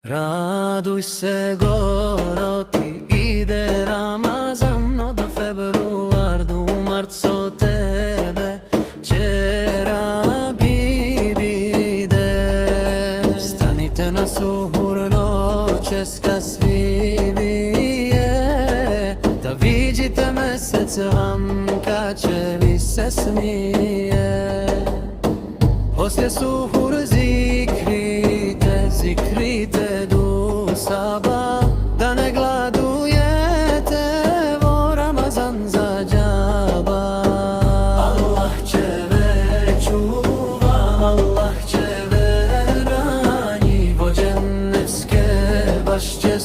Raduj se goro, ti ide Ramazan, od februar do marzo tebe ćera bide. Stanite na suhur noćeska svivije, da vidite mesec vam kačevi se smije. Poslije suhur zikrite, zikrite du sabah, da ne gladujete vo Ramazan za džaba. Allah će ve čuva, Allah će ve rani, vo džennetske bašće